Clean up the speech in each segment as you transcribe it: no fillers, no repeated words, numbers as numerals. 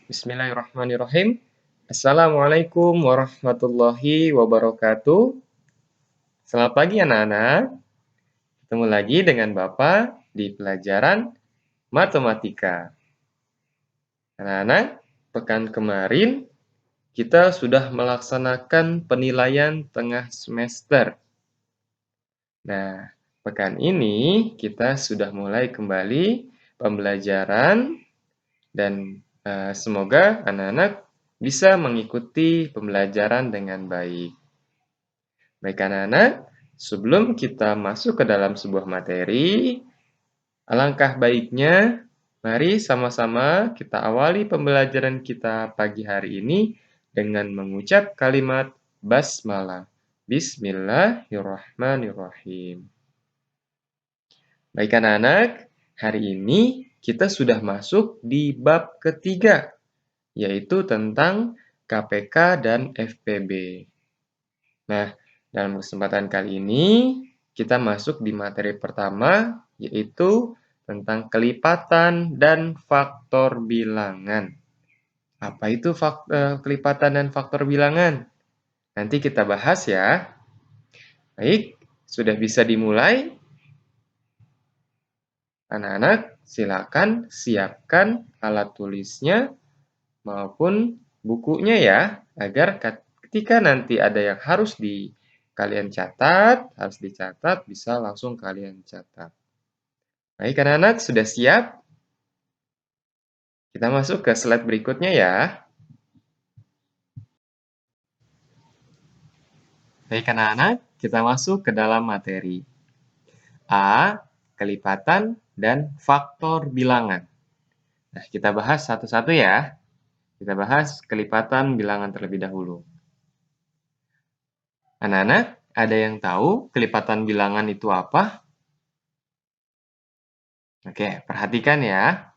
Bismillahirrahmanirrahim. Assalamualaikum warahmatullahi wabarakatuh. Selamat pagi anak-anak. Ketemu lagi dengan Bapak di pelajaran matematika. Anak-anak, pekan kemarin kita sudah melaksanakan penilaian tengah semester. Nah, pekan ini kita sudah mulai kembali pembelajaran dan semoga anak-anak bisa mengikuti pembelajaran dengan baik. Baik anak-anak, sebelum kita masuk ke dalam sebuah materi, alangkah baiknya mari sama-sama kita awali pembelajaran kita pagi hari ini dengan mengucap kalimat basmalah. Bismillahirrahmanirrahim. Baik anak-anak, hari ini kita sudah masuk di bab ketiga, yaitu tentang KPK dan FPB. Nah, dalam kesempatan kali ini kita masuk di materi pertama, yaitu tentang kelipatan dan faktor bilangan. Apa itu kelipatan dan faktor bilangan? Nanti kita bahas ya. Baik, sudah bisa dimulai? Anak-anak, silakan siapkan alat tulisnya maupun bukunya ya, agar ketika nanti ada yang harus kalian catat, harus dicatat, bisa langsung kalian catat. Baik anak-anak, sudah siap? Kita masuk ke slide berikutnya ya. Baik anak-anak, kita masuk ke dalam materi. A. Kelipatan dan faktor bilangan. Nah, kita bahas satu-satu ya. Kita bahas kelipatan bilangan terlebih dahulu. Anak-anak, ada yang tahu kelipatan bilangan itu apa? Oke, perhatikan ya.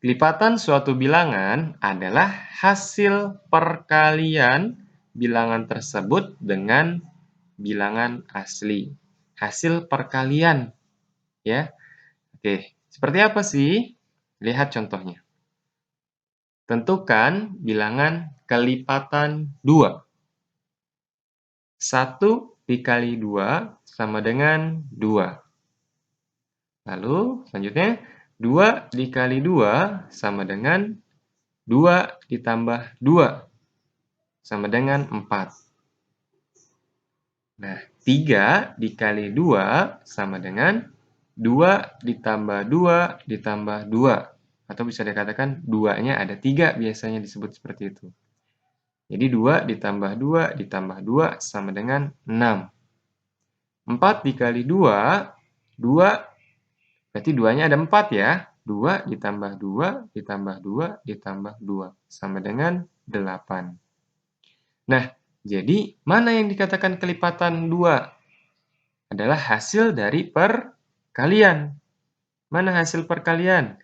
Kelipatan suatu bilangan adalah hasil perkalian bilangan tersebut dengan bilangan asli. Hasil perkalian, ya. Oke, seperti apa sih? Lihat contohnya. Tentukan bilangan kelipatan 2. 1 dikali 2 sama dengan 2. Lalu selanjutnya 2 dikali 2 sama dengan 2 ditambah 2 sama dengan 4. Nah, 3 dikali 2 sama dengan 2 ditambah 2 ditambah 2. Atau bisa dikatakan 2-nya ada 3 biasanya disebut seperti itu. Jadi 2 ditambah 2 ditambah 2 sama dengan 6. 4 dikali 2, 2 berarti 2-nya ada 4 ya. 2 ditambah 2 ditambah 2 ditambah 2 sama dengan 8. Nah, jadi mana yang dikatakan kelipatan 2? Adalah hasil dari perkalian. Mana hasil perkalian?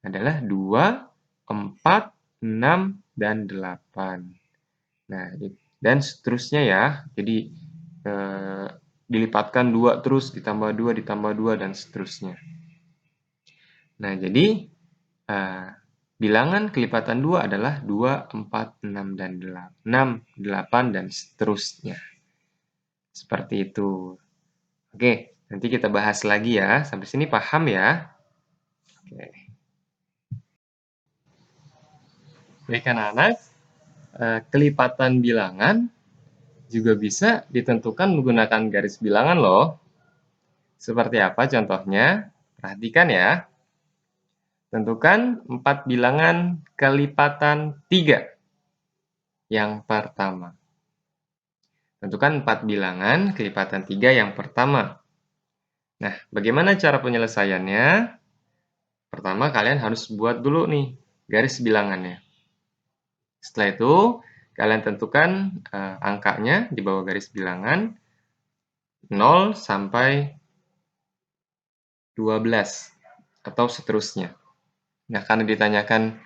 Adalah 2, 4, 6, dan 8. Nah, dan seterusnya ya. Jadi, dilipatkan 2 terus, ditambah 2, ditambah 2, dan seterusnya. Nah, jadi bilangan kelipatan 2 adalah 2, 4, 6, dan 8. 6, 8, dan seterusnya. Seperti itu. Oke, nanti kita bahas lagi ya. Sampai sini paham ya? Oke. Baik anak-anak, kelipatan bilangan juga bisa ditentukan menggunakan garis bilangan loh. Seperti apa contohnya? Perhatikan ya. Tentukan 4 bilangan kelipatan 3. Yang pertama. Tentukan 4 bilangan kelipatan 3 yang pertama. Nah, bagaimana cara penyelesaiannya? Pertama, kalian harus buat dulu nih garis bilangannya. Setelah itu, kalian tentukan angkanya di bawah garis bilangan 0 sampai 12 atau seterusnya. Nah, karena ditanyakan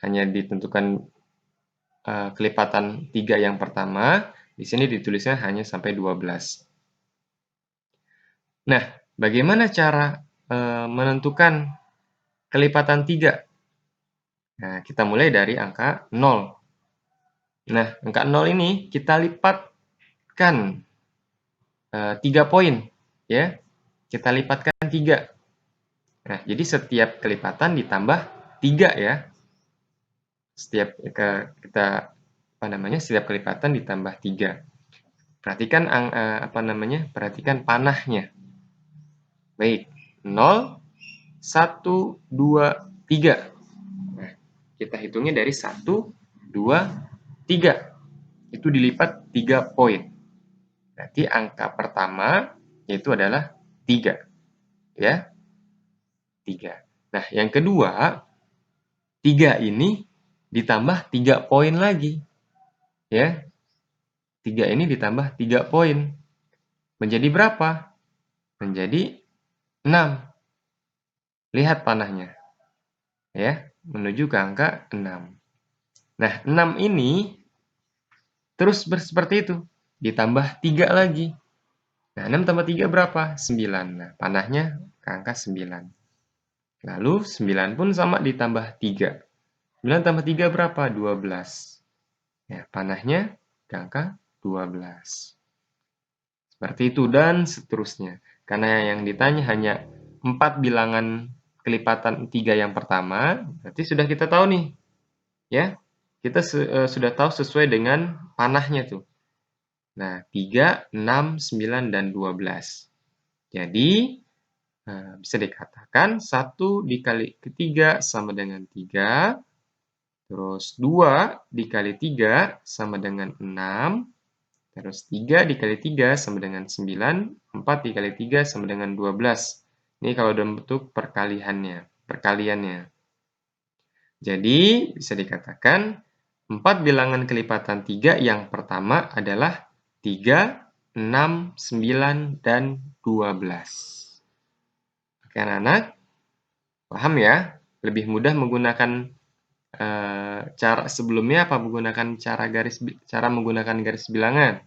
hanya ditentukan kelipatan 3 yang pertama, di sini ditulisnya hanya sampai 12. Nah, bagaimana cara menentukan kelipatan 3? Nah, kita mulai dari angka 0. Nah, angka 0 ini kita lipatkan 3 poin, ya. Kita lipatkan 3. Nah, jadi setiap kelipatan ditambah 3 ya. Setiap setiap kelipatan ditambah 3. Perhatikan perhatikan panahnya. Baik, 0, 1, 2, 3. Nah, kita hitungnya dari 1, 2, 3. Itu dilipat 3 poin. Berarti angka pertama yaitu adalah 3. Ya, 3. Nah, yang kedua, 3 ini ditambah 3 poin lagi. Ya, 3 ini ditambah 3 poin. Menjadi berapa? Menjadi 6. Lihat panahnya. Ya, menuju ke angka 6. Nah, 6 ini terus seperti itu. Ditambah 3 lagi. Nah, 6 tambah 3 berapa? 9. Nah, panahnya ke angka 9. Lalu 9 pun sama ditambah 3. 9 tambah 3 berapa? 12. Ya, panahnya ke angka 12. Seperti itu dan seterusnya. Karena yang ditanya hanya 4 bilangan kelipatan 3 yang pertama, berarti sudah kita tahu nih. Ya, kita sudah tahu sesuai dengan panahnya tuh. Nah, 3, 6, 9, dan 12. Jadi, bisa dikatakan 1 dikali 3 sama dengan 3, terus 2 dikali 3 sama dengan 6, terus 3 dikali 3 sama dengan 9, 4 dikali 3 sama dengan 12. Ini kalau dalam bentuk perkaliannya. Jadi, bisa dikatakan 4 bilangan kelipatan 3 yang pertama adalah 3, 6, 9, dan 12. Oke, anak-anak, paham ya? Lebih mudah menggunakan cara sebelumnya apa menggunakan cara menggunakan garis bilangan?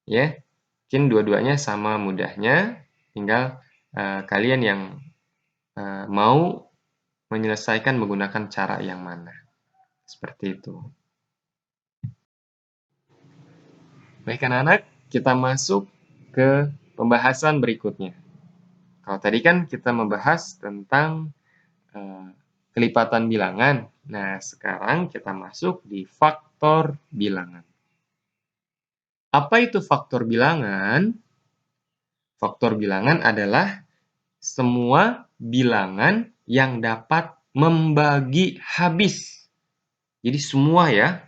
Ya, mungkin dua-duanya sama mudahnya, tinggal kalian yang mau menyelesaikan menggunakan cara yang mana. Seperti itu. Baik anak-anak, kita masuk ke pembahasan berikutnya. Kalau tadi kan kita membahas tentang kelipatan bilangan. Nah, sekarang kita masuk di faktor bilangan. Apa itu faktor bilangan? Faktor bilangan adalah semua bilangan yang dapat membagi habis. Jadi semua ya,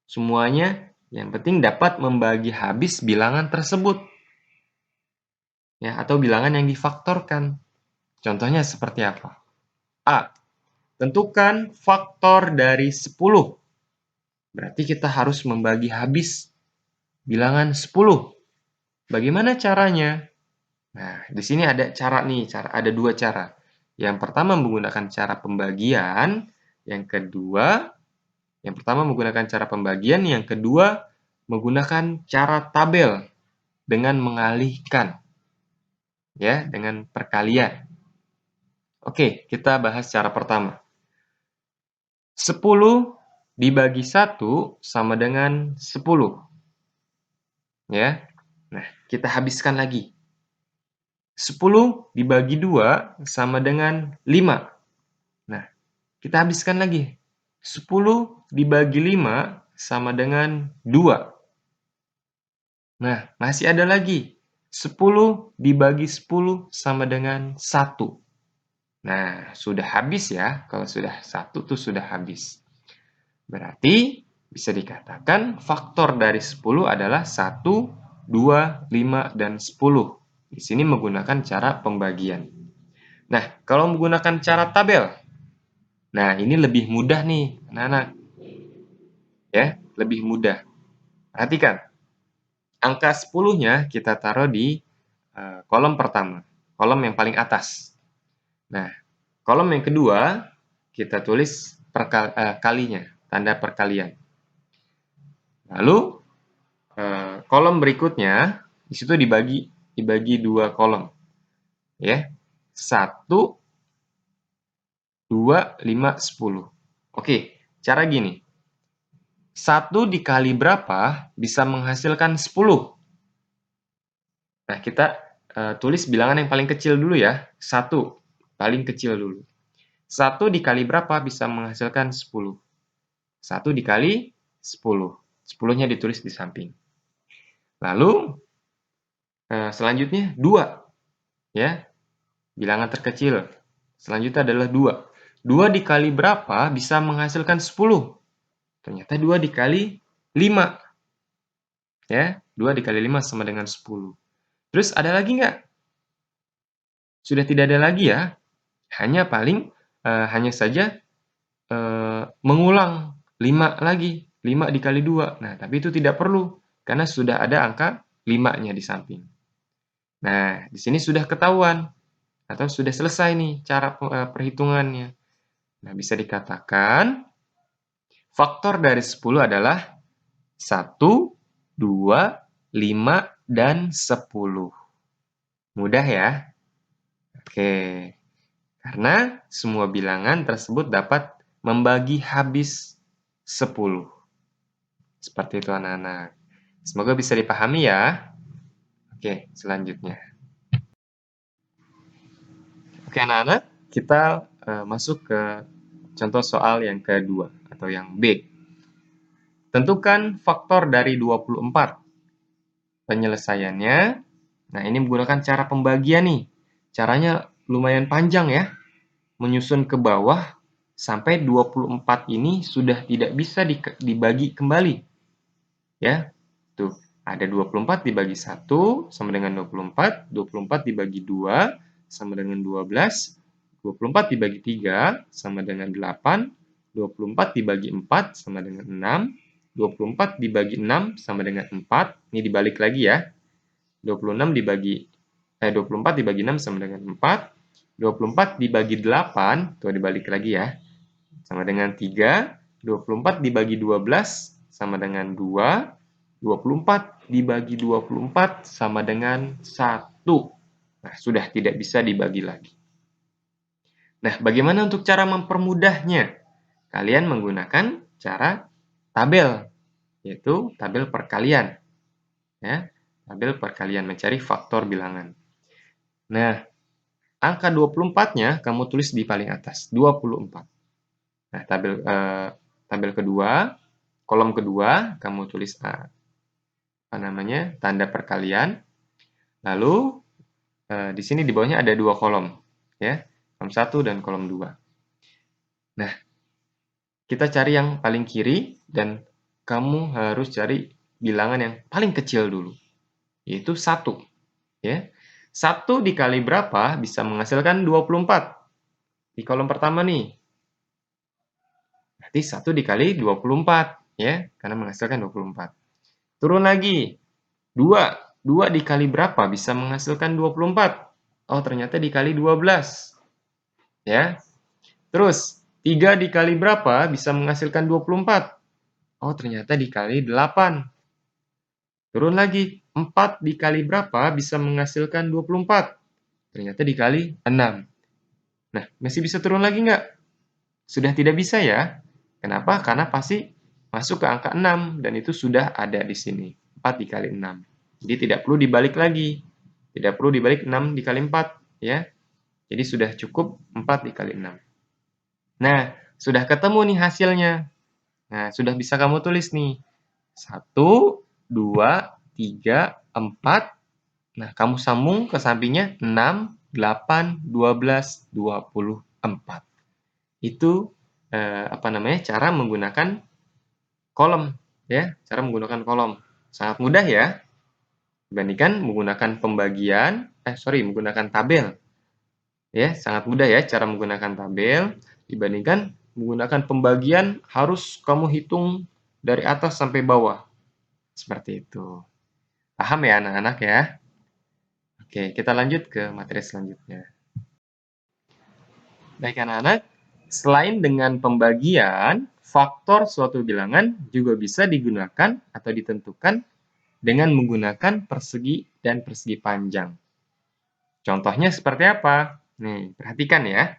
semuanya yang penting dapat membagi habis bilangan tersebut. Ya, atau bilangan yang difaktorkan. Contohnya seperti apa? A. Tentukan faktor dari 10. Berarti kita harus membagi habis bilangan 10. Bagaimana caranya? Nah, di sini ada ada 2 cara. Yang pertama menggunakan cara pembagian, yang pertama menggunakan cara pembagian, yang kedua menggunakan cara tabel dengan mengalihkan. Ya, dengan perkalian. Oke, kita bahas cara pertama. 10 dibagi 1 sama dengan 10. Ya. Nah, kita habiskan lagi. 10 dibagi 2 sama dengan 5. Nah, kita habiskan lagi. 10 dibagi 5 sama dengan 2. Nah, masih ada lagi. 10 dibagi 10 sama dengan 1. Nah, sudah habis ya. Kalau sudah 1 tuh sudah habis. Berarti bisa dikatakan faktor dari 10 adalah 1, 2, 5, dan 10. Di sini menggunakan cara pembagian. Nah, kalau menggunakan cara tabel, nah ini lebih mudah nih, anak-anak. Ya, lebih mudah. Perhatikan, angka 10-nya kita taruh di kolom pertama, kolom yang paling atas. Nah, kolom yang kedua kita tulis kalinya, tanda perkalian. Lalu kolom berikutnya di situ dibagi 2 kolom. Ya. 1, 2, 5, 10. Oke, cara gini. 1 dikali berapa bisa menghasilkan 10? Nah, kita tulis bilangan yang paling kecil dulu ya. 1, paling kecil dulu. 1 dikali berapa bisa menghasilkan 10? 1 dikali 10. 10-nya ditulis di samping. Lalu, selanjutnya 2. Ya, bilangan terkecil. Selanjutnya adalah 2. 2 dikali berapa bisa menghasilkan 10? Ternyata 2 dikali 5. Ya, 2 dikali 5 sama dengan 10. Terus ada lagi nggak? Sudah tidak ada lagi ya. Hanya saja mengulang 5 lagi. 5 dikali 2. Nah, tapi itu tidak perlu karena sudah ada angka 5-nya di samping. Nah, di sini sudah ketahuan atau sudah selesai nih cara perhitungannya. Nah, bisa dikatakan faktor dari 10 adalah 1, 2, 5, dan 10. Mudah ya? Oke. Karena semua bilangan tersebut dapat membagi habis 10. Seperti itu anak-anak. Semoga bisa dipahami ya. Oke, selanjutnya. Oke anak-anak, kita masuk ke contoh soal yang kedua atau yang B. Tentukan faktor dari 24. Penyelesaiannya, nah ini menggunakan cara pembagian nih. Caranya lumayan panjang ya. Menyusun ke bawah sampai 24 ini sudah tidak bisa dibagi kembali. Ya, tuh ada 24 dibagi 1 sama dengan 24, 24 dibagi 2 sama dengan 12, 24 dibagi 3 sama dengan 8, 24 dibagi 4 sama dengan 6, 24 dibagi 6 sama dengan 4, ini dibalik lagi ya. 24 dibagi 6 sama dengan 4, 24 dibagi 8, tuh dibalik lagi ya, sama dengan 3, 24 dibagi 12 sama dengan 2, 24 dibagi 24 sama dengan 1. Nah, sudah tidak bisa dibagi lagi. Nah, bagaimana untuk cara mempermudahnya? Kalian menggunakan cara tabel, yaitu tabel perkalian. Ya, tabel perkalian mencari faktor bilangan. Nah, angka 24-nya kamu tulis di paling atas, 24. Nah, tabel kedua, kolom kedua kamu tulis tanda perkalian. Lalu di sini di bawahnya ada 2 kolom, ya, kolom 1 dan kolom 2. Nah, kita cari yang paling kiri dan kamu harus cari bilangan yang paling kecil dulu, yaitu 1. Ya. 1 dikali berapa bisa menghasilkan 24? Di kolom pertama nih. Berarti 1 dikali 24, ya, karena menghasilkan 24. Turun lagi. 2. 2 dikali berapa bisa menghasilkan 24? Oh, ternyata dikali 12. Ya. Terus, 3 dikali berapa bisa menghasilkan 24? Oh, ternyata dikali 8. Turun lagi. 4 dikali berapa bisa menghasilkan 24? Ternyata dikali 6. Nah, masih bisa turun lagi nggak? Sudah tidak bisa ya. Kenapa? Karena pasti masuk ke angka 6 dan itu sudah ada di sini. 4 dikali 6. Jadi tidak perlu dibalik lagi. Tidak perlu dibalik 6 dikali 4 ya. Jadi sudah cukup 4 dikali 6. Nah, sudah ketemu nih hasilnya. Nah, sudah bisa kamu tulis nih. 1, 2, 3, 4. Nah, kamu sambung ke sampingnya 6, 8, 12, 24. Itu cara menggunakan kolom ya, cara menggunakan kolom. Sangat mudah ya. Dibandingkan menggunakan menggunakan tabel. Ya, sangat mudah ya cara menggunakan tabel dibandingkan menggunakan pembagian harus kamu hitung dari atas sampai bawah. Seperti itu. Paham ya anak-anak ya? Oke, kita lanjut ke materi selanjutnya. Baik anak-anak, selain dengan pembagian, faktor suatu bilangan juga bisa digunakan atau ditentukan dengan menggunakan persegi dan persegi panjang. Contohnya seperti apa? Nih, perhatikan ya.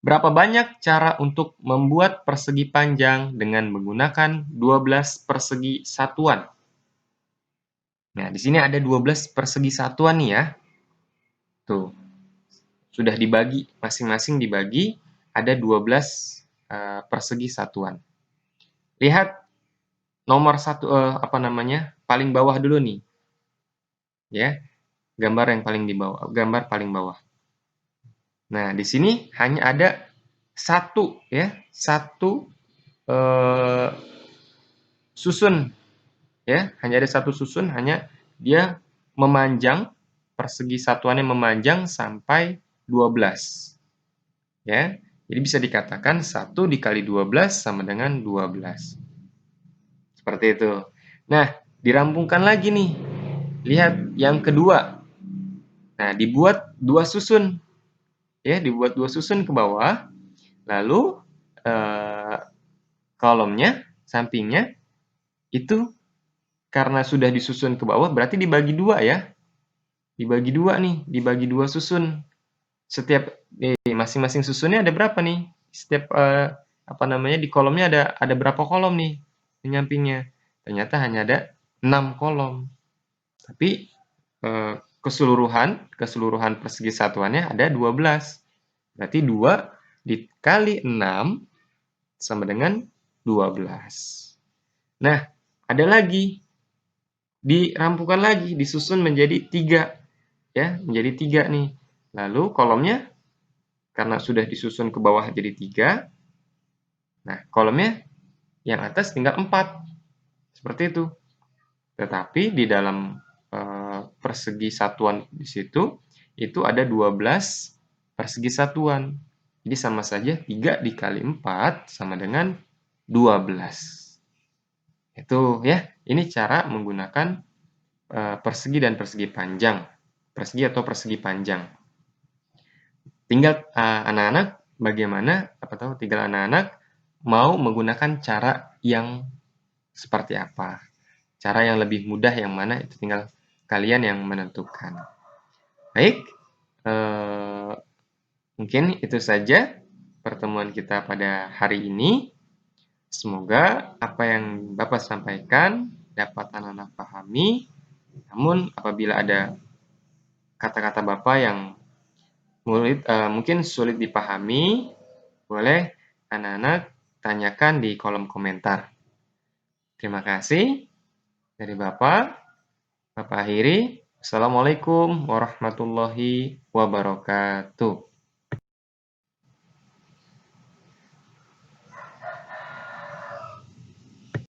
Berapa banyak cara untuk membuat persegi panjang dengan menggunakan 12 persegi satuan? Nah, di sini ada 12 persegi satuan nih ya. Tuh, sudah dibagi, masing-masing dibagi, ada 12 persegi satuan. Lihat nomor satu, paling bawah dulu nih. Ya, gambar yang paling di bawah, gambar paling bawah. Nah, di sini hanya ada satu ya, satu susun ya, hanya ada satu susun, hanya dia memanjang, persegi satuannya memanjang sampai 12 ya. Jadi bisa dikatakan 1 dikali 12 sama dengan 12. Seperti itu. Nah, dirampungkan lagi nih. Lihat yang kedua. Nah, dibuat dua susun. Ya, dibuat dua susun ke bawah. Lalu kolomnya, sampingnya itu karena sudah disusun ke bawah berarti dibagi dua ya. Dibagi dua nih, dibagi dua susun. Setiap masing-masing susunnya ada berapa nih? Setiap di kolomnya ada berapa kolom nih penyampingnya? Ternyata hanya ada 6 kolom. Tapi keseluruhan persegi satuannya ada 12. Berarti 2 dikali 6 sama dengan 12. Nah, ada lagi. Dirampungkan lagi, disusun menjadi 3. Ya, menjadi 3 nih. Lalu kolomnya karena sudah disusun ke bawah jadi 3. Nah, kolomnya yang atas tinggal 4. Seperti itu. Tetapi di dalam persegi satuan di situ itu ada 12 persegi satuan. Jadi sama saja 3 dikali 4 sama dengan 12. Itu ya, ini cara menggunakan persegi dan persegi panjang. Persegi atau persegi panjang. Tinggal anak-anak tinggal anak-anak mau menggunakan cara yang seperti apa. Cara yang lebih mudah yang mana itu tinggal kalian yang menentukan. Baik, mungkin itu saja pertemuan kita pada hari ini. Semoga apa yang Bapak sampaikan dapat anak-anak pahami. Namun apabila ada kata-kata Bapak yang mungkin sulit dipahami, boleh anak-anak tanyakan di kolom komentar. Terima kasih dari Bapak akhiri. Assalamualaikum warahmatullahi wabarakatuh.